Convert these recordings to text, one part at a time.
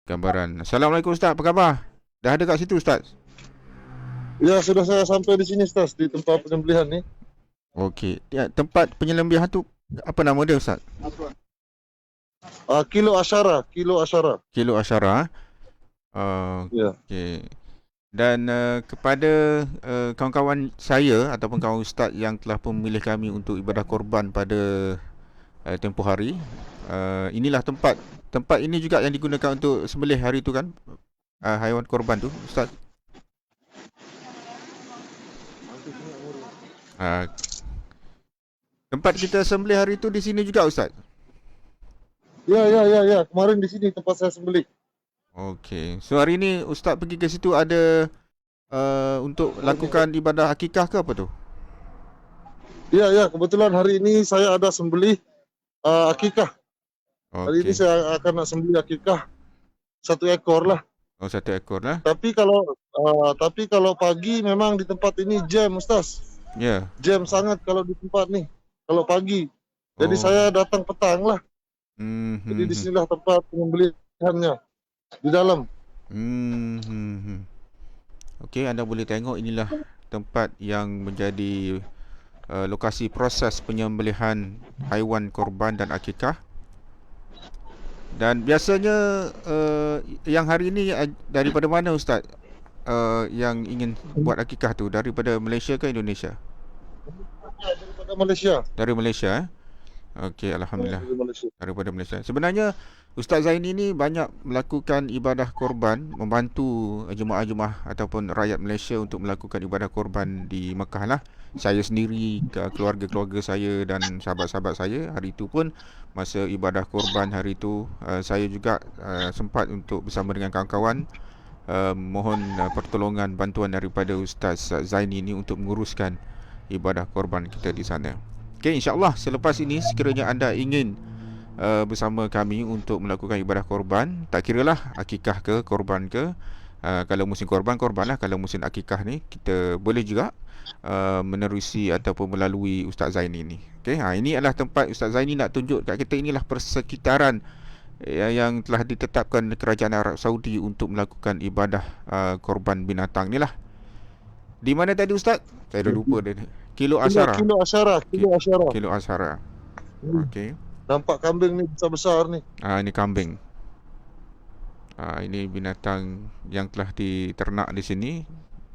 Gambaran. Assalamualaikum Ustaz, apa khabar? Dah ada kat situ Ustaz? Ya, sudah saya sampai di sini, Stas, di tempat penyembelihan nih. Okey. Ya, tempat penyembelihan tu apa nama dia Ustaz? Kilo Asyara, Kilo Asyara. Kilo Asyara. Ya. Okey. Dan kepada kawan-kawan saya ataupun kawan Ustaz yang telah memilih kami untuk ibadah korban pada tempoh hari, inilah tempat. Tempat ini juga yang digunakan untuk sembelih hari tu kan? Haiwan korban tu, Ustaz. Uh, tempat kita sembelih hari tu di sini juga Ustaz? Ya. Kemarin di sini tempat saya sembelih. Okey. So hari ni Ustaz pergi ke situ ada untuk lakukan ibadah akikah ke apa tu? Ya. Kebetulan hari ini saya ada sembelih akikah. Hari ini Okey. saya akan nak sembelih akikah 1 ekor lah. Oh, 1 ekor lah. Tapi kalau pagi memang di tempat ini jam, Ustaz. Ya. Jam sangat kalau di tempat nih. Kalau pagi. Jadi Oh. saya datang petang lah. Jadi Hmm. disinilah tempat penyembelihannya di dalam. Okey, anda boleh tengok inilah tempat yang menjadi lokasi proses penyembelihan haiwan korban dan akikah. Dan biasanya yang hari ini daripada mana Ustaz? Yang ingin buat akikah tu daripada Malaysia ke Indonesia? Daripada Malaysia. Dari Malaysia Okey, alhamdulillah. Dari Malaysia. Daripada Malaysia. Sebenarnya Ustaz Zaini ni banyak melakukan ibadah korban, membantu jemaah-jemaah ataupun rakyat Malaysia untuk melakukan ibadah korban di Mekah lah. Saya sendiri, keluarga-keluarga saya dan sahabat-sahabat saya, hari itu pun masa ibadah korban hari itu, saya juga sempat untuk bersama dengan kawan-kawan mohon pertolongan bantuan daripada Ustaz Zaini ni untuk menguruskan ibadah korban kita di sana. Okey, insya-Allah selepas ini sekiranya anda ingin bersama kami untuk melakukan ibadah korban, tak kiralah akikah ke korban ke, kalau musim korban korbanlah, kalau musim akikah ni kita boleh juga menerusi ataupun melalui Ustaz Zaini ni. Okey, ini adalah tempat Ustaz Zaini nak tunjuk kat kita, inilah persekitaran yang telah ditetapkan kerajaan Arab Saudi untuk melakukan ibadah korban binatang ni lah. Di mana tadi Ustaz? Saya dah lupa dia. Kilo Asyara. Kilo Asyara, Kilo Asyara. Kilo Asyara. Okey. Nampak kambing ni besar-besar ni. Ini kambing. Ini binatang yang telah diternak di sini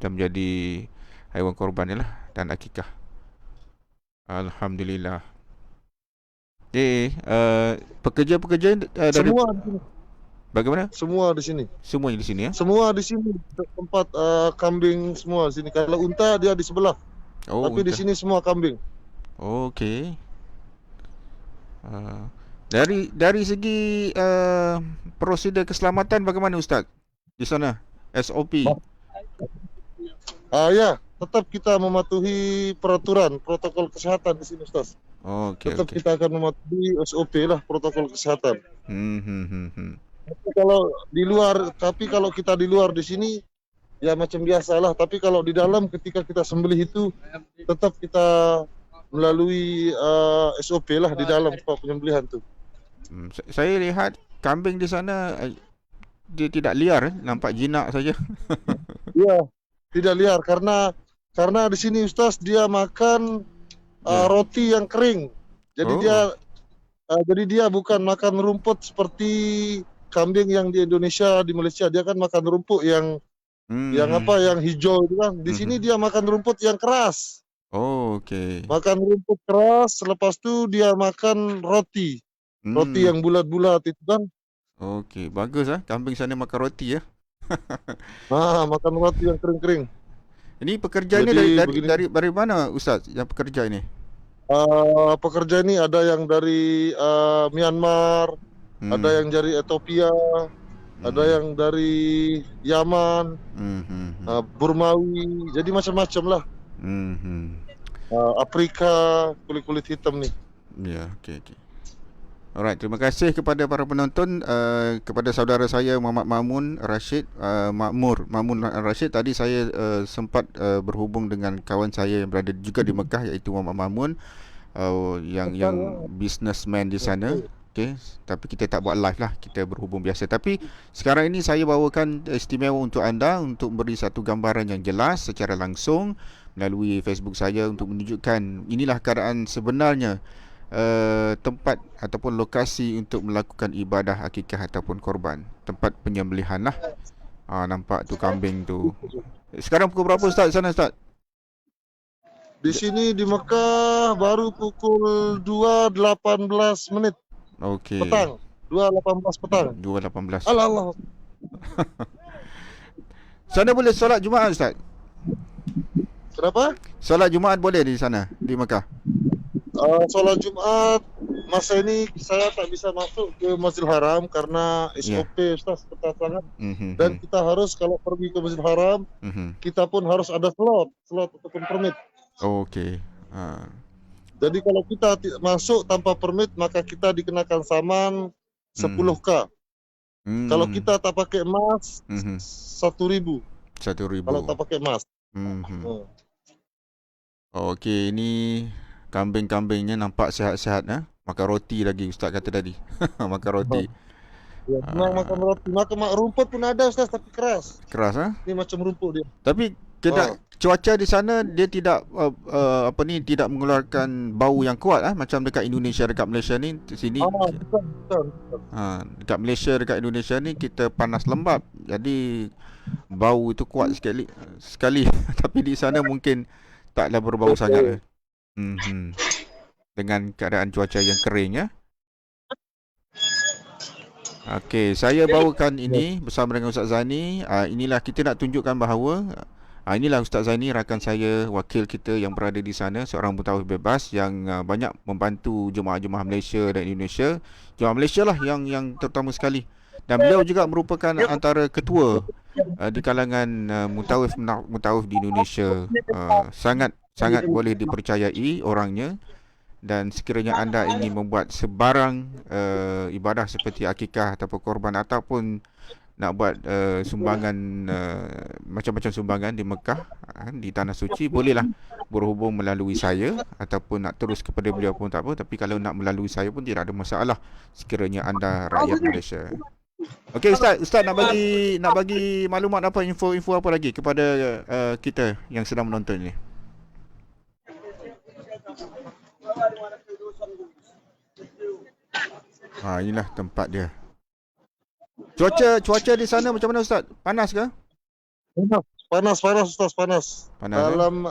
dan menjadi haiwan korban ni lah dan akikah. Alhamdulillah. Okey, pekerja-pekerja dari Semua di sini. bagaimana? Semua di sini. Semuanya di sini ya? Semua di sini tempat kambing semua di sini. Kalau unta dia di sebelah. Oh, Tapi di unta. sini semua kambing. Okey. Dari segi prosedur keselamatan bagaimana Ustaz di sana? SOP. Ya, tetap kita mematuhi peraturan protokol kesehatan di sini, Ustaz. Okey, Tetap okey. kita akan mematuhi SOP lah, protokol kesehatan. Hmm. Tapi kalau kita di luar di sini ya macam biasalah. Tapi kalau di dalam ketika kita sembelih itu tetap kita melalui SOP lah di dalam tempat penyembelihan tu. Saya lihat kambing di sana dia tidak liar, nampak jinak saja. Ya, tidak liar karena di sini Ustaz dia makan Ya. roti yang kering. Jadi Oh. dia bukan makan rumput seperti kambing yang di Indonesia, di Malaysia. Dia kan makan rumput yang yang hijau itu kan. Di sini dia makan rumput yang keras. Oh, okey. Makan rumput keras, lepas tu dia makan roti. Roti yang bulat-bulat itu kan. Okey, bagus kambing sana makan roti ya. Makan roti yang kering-kering. Ini pekerja ni Jadi dari mana Ustaz yang pekerja ini? Pekerja ini ada yang dari Myanmar, ada yang dari Ethiopia, ada yang dari Yaman, Burmawi, jadi macam-macam lah. Afrika, kulit-kulit hitam nih. Ya, okey. Alright, terima kasih kepada para penonton, kepada saudara saya Muhammad Mamun Rashid, Mamun Rashid. Tadi saya sempat berhubung dengan kawan saya yang berada juga di Mekah, iaitu Muhammad Mamun, yang businessman di sana. Okey, tapi kita tak buat live lah, kita berhubung biasa. Tapi sekarang ini saya bawakan istimewa untuk anda untuk beri satu gambaran yang jelas secara langsung melalui Facebook saya untuk menunjukkan inilah keadaan sebenarnya tempat ataupun lokasi untuk melakukan ibadah akikah ataupun korban. Tempat penyembelihan lah. Nampak tu kambing tu. Sekarang pukul berapa Ustaz sana Ustaz? Di sini di Mekah baru pukul 2.18 menit Okey. petang. 2.18 petang. 2.18. Allah. Sana boleh solat Jumaat Ustaz? Kenapa? Solat Jumaat boleh di sana, di Mekah? Solat Jumat masa ini saya tak bisa masuk ke Masjidil Haram karena SOP Ustaz ketat sangat. Dan kita harus kalau pergi ke Masjidil Haram, kita pun harus ada slot ataupun permit. Okey. Jadi kalau kita masuk tanpa permit maka kita dikenakan saman 10k. Kalau kita tak pakai emas 1.000. 1.000. Kalau tak pakai emas. Okey, ini kambing-kambingnya nampak sihat-sihat Makan roti lagi Ustaz kata tadi. Makan roti. Ya, makan roti. Makan rumput pun ada Ustaz tapi keras. Keras Ini macam rumput dia. Tapi cuaca di sana dia tidak tidak mengeluarkan bau yang kuat macam dekat Indonesia, dekat Malaysia ni sini. Betul. Dekat Malaysia, dekat Indonesia ni kita panas lembap. Jadi bau itu kuat sekali. Tapi di sana mungkin taklah berbau sangat. Dengan keadaan cuaca yang kering Okey, saya bawakan ini bersama dengan Ustaz Zaini. Inilah kita nak tunjukkan bahawa inilah Ustaz Zaini, rakan saya, wakil kita yang berada di sana, seorang mutawif bebas yang banyak membantu jemaah-jemaah Malaysia dan Indonesia. Jemaah Malaysia lah yang terutama sekali. Dan beliau juga merupakan antara ketua di kalangan mutawif di Indonesia. Sangat boleh dipercayai orangnya. Dan sekiranya anda ingin membuat sebarang ibadah seperti akikah ataupun korban ataupun nak buat sumbangan macam-macam sumbangan di Mekah, di Tanah Suci, bolehlah berhubung melalui saya ataupun nak terus kepada beliau pun tak apa. Tapi kalau nak melalui saya pun tidak ada masalah sekiranya anda rakyat Malaysia. Okey Ustaz nak bagi maklumat apa, info apa lagi kepada kita yang sedang menonton ni? Inilah tempat dia. Cuaca di sana macam mana Ustaz? Panas ke? Panas Ustaz, panas. Dalam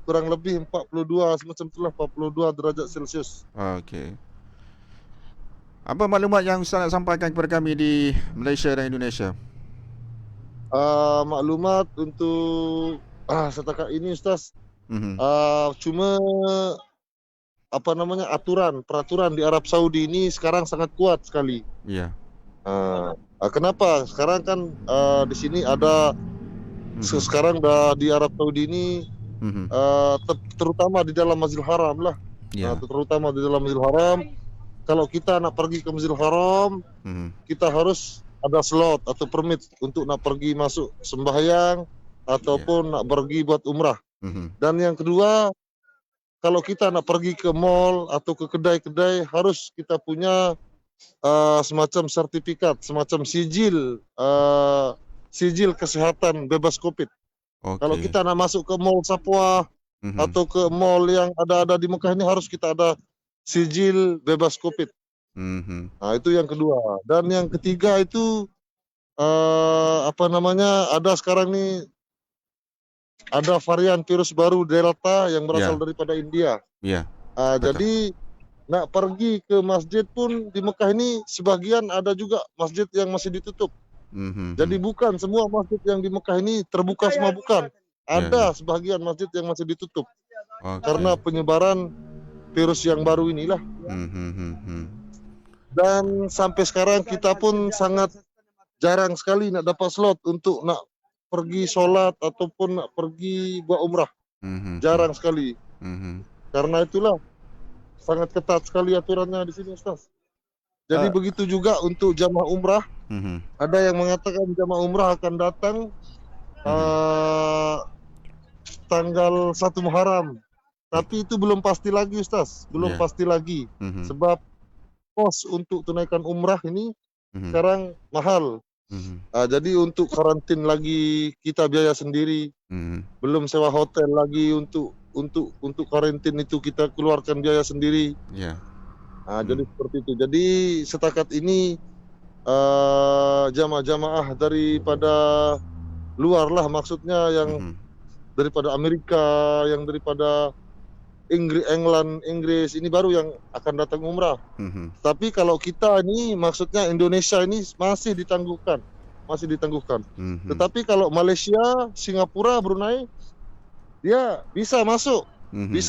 kurang lebih 42 semacam itulah, 42 derajat Celsius. Okey. Apa maklumat yang Ustaz nak sampaikan kepada kami di Malaysia dan Indonesia? Maklumat untuk setakat ini Ustaz. Cuma peraturan di Arab Saudi ini sekarang sangat kuat sekali. Ya. Kenapa? Sekarang kan di sini ada sekarang di Arab Saudi ini terutama di dalam Masjidil Haram lah. Terutama di dalam Masjidil Haram. Kalau kita nak pergi ke Masjidil Haram, kita harus ada slot atau permit untuk nak pergi masuk sembahyang ataupun nak pergi buat umrah. Dan yang kedua, kalau kita nak pergi ke mall atau ke kedai-kedai, harus kita punya semacam sertifikat, semacam sijil kesehatan bebas COVID. Kalau kita nak masuk ke mall Sapwa atau ke mall yang ada di Mekah ini, harus kita ada sijil bebas COVID. Itu yang kedua. Dan yang ketiga itu ada sekarang nih ada varian virus baru Delta yang berasal daripada India. Jadi nak pergi ke masjid pun di Mekah ini sebagian ada juga masjid yang masih ditutup. Jadi bukan semua masjid yang di Mekah ini terbuka semua, bukan. Ada sebagian masjid yang masih ditutup. Karena penyebaran virus yang baru inilah. Dan sampai sekarang kita pun sangat jarang sekali nak dapat slot untuk nak pergi sholat ataupun nak pergi buat umrah. Jarang sekali. Karena itulah sangat ketat sekali aturannya di sini Ustaz. Jadi begitu juga untuk jamaah umrah. Ada yang mengatakan jamaah umrah akan datang tanggal 1 Muharram. Tapi itu belum pasti lagi Ustaz. Belum pasti lagi. Sebab kos untuk tunaikan umrah ini Mhm. sekarang mahal. Mhm. Jadi untuk karantin lagi kita biaya sendiri, Mhm. belum sewa hotel lagi untuk karantin itu kita keluarkan biaya sendiri. Ya. Jadi Mhm. seperti itu. Jadi setakat ini jamaah-jamaah daripada luar lah, maksudnya yang Mhm. daripada Amerika, yang daripada England, Inggris ini baru yang akan datang umrah. Mhm. Tapi kalau kita ini maksudnya Indonesia ini masih ditangguhkan. Mhm. Tetapi kalau Malaysia, Singapura, Brunei dia Mhm. bisa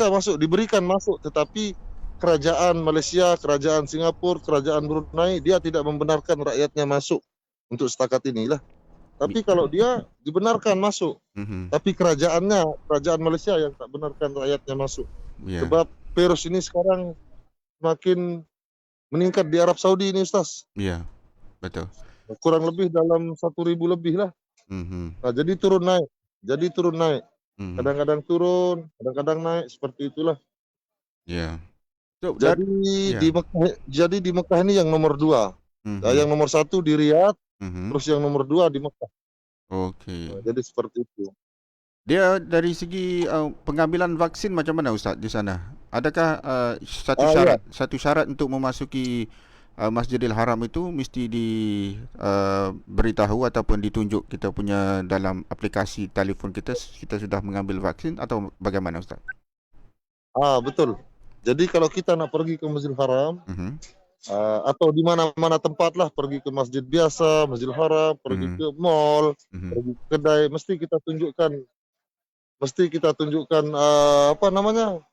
masuk, diberikan masuk, tetapi kerajaan Malaysia, kerajaan Singapura, kerajaan Brunei dia tidak membenarkan rakyatnya masuk untuk setakat inilah. Mi Tapi kalau dia dibenarkan masuk, Mhm. tapi kerajaan Malaysia yang tak benarkan rakyatnya masuk. Ya. Sebab virus ini sekarang semakin meningkat di Arab Saudi ini, Ustaz. Ya, betul. Kurang lebih dalam 1.000 lebih lah. Mhm. Jadi turun naik. Jadi turun naik. Mhm. Kadang-kadang turun, kadang-kadang naik, seperti itulah. Ya. So, Jadi ya. di Mekah ini yang nomor 2. Mhm. Yang nomor 1 di Riyadh, Mhm. terus yang nomor 2 di Mekah. Okey. Jadi seperti itu. Dia dari segi, pengambilan vaksin macam mana Ustaz di sana? Adakah, Ya. satu syarat untuk memasuki, Masjidil Haram itu mesti beritahu ataupun ditunjuk kita punya dalam aplikasi telefon kita, kita sudah mengambil vaksin atau bagaimana Ustaz? Betul. Jadi kalau kita nak pergi ke Masjidil Haram, Mhm. atau di mana-mana tempat lah, pergi ke masjid biasa, Masjidil Haram, pergi Mhm. ke mall, Mhm. pergi ke kedai, mesti kita tunjukkan apa namanya, Apa?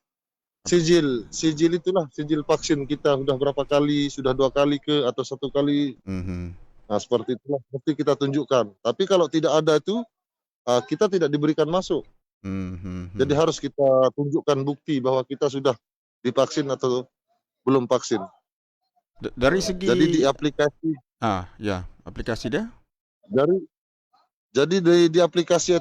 sijil itulah, sijil vaksin kita sudah berapa kali, sudah 2 kali ke atau 1 kali. Mhm. Seperti itulah mesti kita tunjukkan. Tapi kalau tidak ada itu, kita tidak diberikan masuk. Mhm. Jadi Mhm. harus kita tunjukkan bukti bahwa kita sudah divaksin atau belum vaksin. Dari Jadi di segi aplikasi ya, aplikasi dia? dari jadi di aplikasi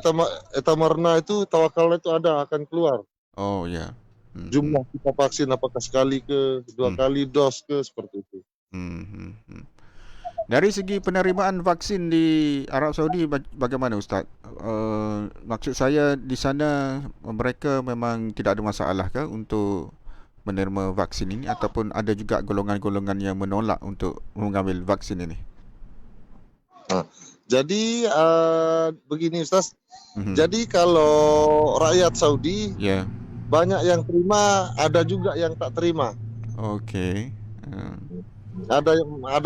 Etamarna itu tawakalna itu ada, akan keluar. Oh, ya. Mhm. Jumlah kita vaksin apakah sekali ke, 2 Mmm. kali dos ke, seperti itu. Mhm. Mhm. Dari segi penerimaan vaksin di Arab Saudi bagaimana Ustaz? Maksud saya di sana mereka memang tidak ada masalah kah untuk menerima vaksin ini ataupun ada juga golongan-golongan yang menolak untuk mengambil vaksin ini? Nah, jadi begini Ustaz, Mhm. jadi kalau rakyat Saudi Ya. banyak yang terima, ada juga yang tak terima. Okey. Ada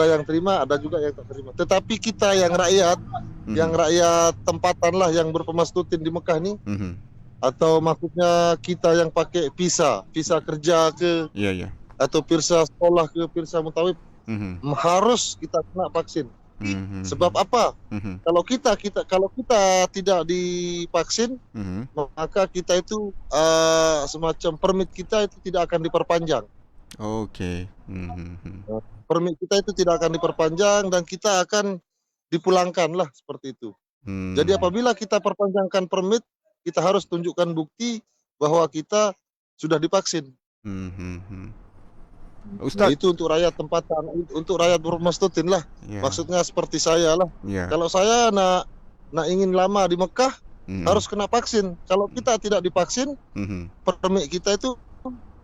yang terima, ada juga yang tak terima. Tetapi kita yang Mhm. rakyat tempatan lah, yang berpemastutin di Mekah nih, Mhm. atau maksudnya kita yang pakai visa kerja ke, Ya, ya. atau visa sekolah ke, visa mutawib, Mhm. harus kita kena vaksin. Sebab Mhm. apa? Mhm. Kalau kita tidak divaksin, Mhm. maka kita itu semacam permit kita itu tidak akan diperpanjang. Okey. Mhm. Mhm. Permit kita itu tidak akan diperpanjang dan kita akan dipulangkan lah, seperti itu. Jadi Mmm. apabila kita perpanjangkan permit, kita harus tunjukkan bukti bahwa kita sudah divaksin. Mhm. Mhm. Nah, Ustaz, itu untuk rakyat tempatan, untuk rakyat bermastutin lah. ya. Maksudnya seperti saya lah. Ya. Kalau saya nak ingin lama di Mekah, Mhm. harus kena vaksin. Kalau kita tidak divaksin, Mhm. permit kita itu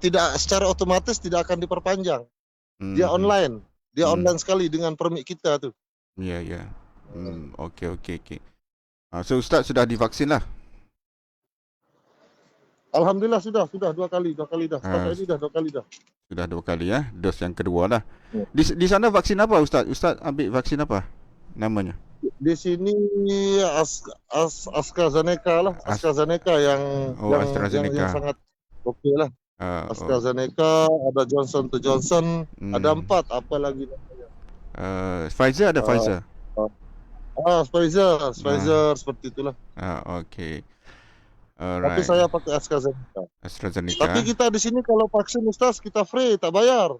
tidak secara otomatis tidak akan diperpanjang. Dia Mhm. online. Dia Mmm. online sekali dengan permit kita tuh. Ya, ya. Okey, okey, okey. So Ustaz sudah divaksin lah? Alhamdulillah sudah 2 kali dah. Ah, Setakat ini dah 2 kali dah. sudah 2 kali ya, dos yang kedua lah. Ya. Di sana vaksin apa Ustaz? Ustaz ambil vaksin apa namanya? Di sini AstraZeneca lah, As AstraZeneca oh, yang AstraZeneca. sangat oke lah. Oh, AstraZeneca, ada Johnson & Johnson, ada hmm. 4, apa lagi namanya? Pfizer ada Uh, Pfizer? Ah, Pfizer seperti itulah. okey. Tapi Alright. saya pakai AstraZeneca. Tapi AstraZeneca. kita di sini kalau vaksin Ustaz kita free, tak bayar.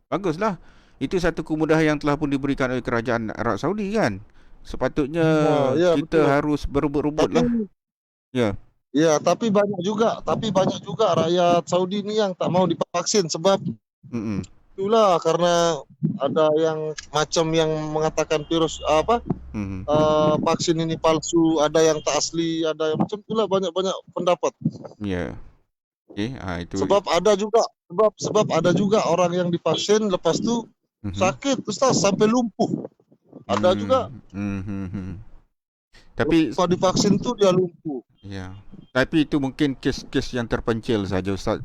Baguslah. Itu satu kemudahan yang telah pun diberikan oleh kerajaan Arab Saudi kan. Sepatutnya Ya kita betul. harus berebut-rebut Tapi lah. Ya. tapi banyak juga rakyat Saudi ini yang tak mau divaksin sebab Mm-mm. itulah karena ada yang macam yang mengatakan virus apa vaksin ini palsu, ada yang tak asli, ada yang macam itulah banyak-banyak pendapat. Ya. Okey, itu. Sebab ada juga orang yang divaksin lepas tu Mhm. sakit Ustaz sampai lumpuh. Ada juga Tapi lepas divaksin tu dia lumpuh. ya. Tapi itu mungkin kes-kes yang terpencil saja Ustaz.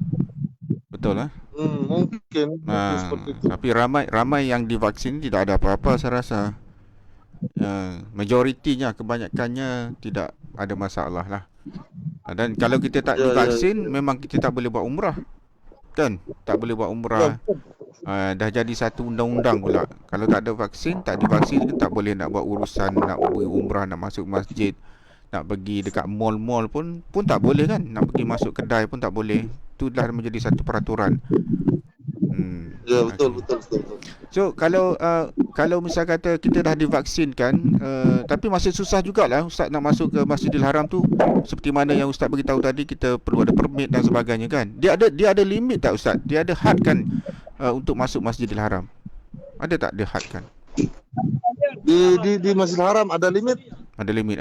Betul lah. Mungkin seperti itu. Tapi ramai yang divaksin tidak ada apa-apa saya rasa. Majoritinya, kebanyakannya tidak ada masalah lah. Dan kalau kita tak divaksin, memang kita tak boleh buat umrah. Kan? Tak boleh buat umrah. Dah jadi satu undang-undang pula. Kalau tak ada vaksin, tak divaksin, tak boleh nak buat urusan, nak buat umrah, nak masuk masjid, nak pergi dekat mall-mall pun tak boleh kan? Nak pergi masuk kedai pun tak boleh. Itu dah menjadi satu peraturan. Ya betul. So kalau misal kata kita dah divaksinkan, tapi masih susah jugalah Ustaz nak masuk ke Masjidil Haram tu. Seperti mana yang Ustaz beritahu tadi, kita perlu ada permit dan sebagainya kan. Dia ada limit tak Ustaz? Dia ada had kan untuk masuk Masjidil Haram? Ada tak dia had kan? Di Masjidil Haram ada limit? Ada limit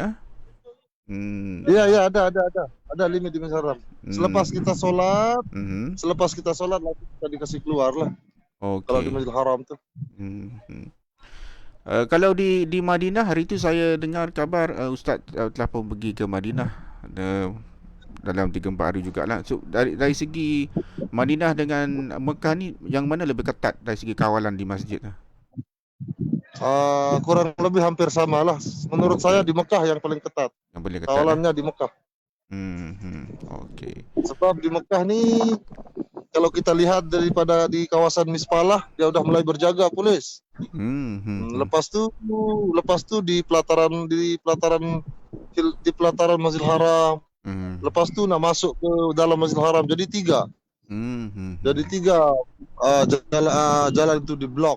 Iya, ada limit di Masjidil Haram. Selepas kita solat, langsung kita dikasih keluar lah. Okay. Kalau di Masjidil Haram tu. Kalau di Madinah, hari itu saya dengar kabar Ustaz telah pun pergi ke Madinah dalam 3-4 hari jugalah. So dari segi Madinah dengan Mekah ni, yang mana lebih ketat dari segi kawalan di masjid? Kurang lebih hampir sama lah. Menurut saya di Mekah yang paling ketat. Yang paling ketat kawalannya di Mekah. Okay. Sebab di Mekah ni, kalau kita lihat daripada di kawasan Mispalah, dia udah mulai berjaga polis. Lepas tu di pelataran Masjidil Haram. Lepas tu nak masuk ke dalam Masjidil Haram, jadi 3. Jadi 3 jalan itu di blok.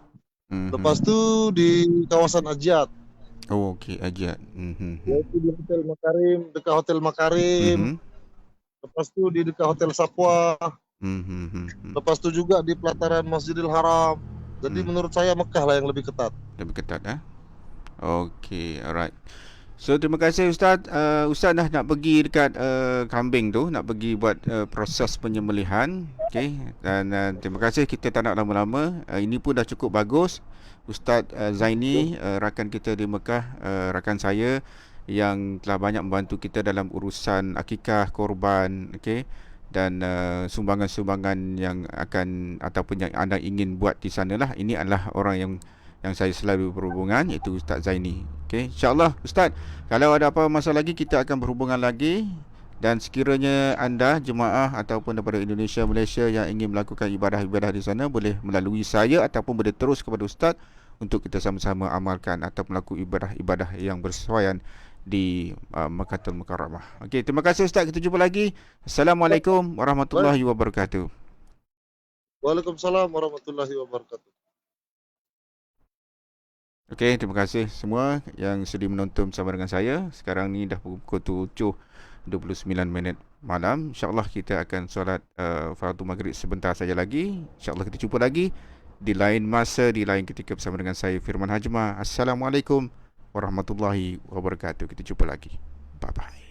Lepas tu di kawasan Ajiat. Oh, okey, Ajiat. Yaitu di Hotel Makarim, dekat Hotel Makarim. Lepas tu di dekat Hotel Sapwa. Lepas tu juga di pelataran Masjidil Haram. Jadi menurut saya Mekah lah yang lebih ketat. Lebih ketat Okey, alright. So terima kasih Ustaz. Ustaz dah nak pergi dekat kambing tu, nak pergi buat proses penyembelihan. Okey. Dan terima kasih, kita tak nak lama-lama. Ini pun dah cukup bagus. Ustaz Zaini, rakan kita di Mekah, rakan saya yang telah banyak membantu kita dalam urusan akikah korban, okey. Dan sumbangan-sumbangan yang akan ataupun yang anda ingin buat di sana lah. Ini adalah orang yang saya selalu berhubungan, iaitu Ustaz Zaini. Okey, insya-Allah Ustaz, kalau ada apa masalah lagi, kita akan berhubungan lagi. Dan sekiranya anda jemaah ataupun daripada Indonesia, Malaysia yang ingin melakukan ibadah-ibadah di sana, boleh melalui saya ataupun boleh terus kepada Ustaz untuk kita sama-sama amalkan atau melakukan ibadah-ibadah yang bersesuaian di Makkahul Mukarramah. Okey, terima kasih Ustaz. Kita jumpa lagi. Assalamualaikum warahmatullahi wabarakatuh. Waalaikumsalam warahmatullahi wabarakatuh. Okey, terima kasih semua yang sudi menonton bersama dengan saya. Sekarang ni dah pukul 7:29 malam. InsyaAllah kita akan solat fardu maghrib sebentar saja lagi. InsyaAllah kita jumpa lagi di lain masa, di lain ketika bersama dengan saya, Firman Hajmah. Assalamualaikum warahmatullahi wabarakatuh. Kita jumpa lagi. Bye-bye.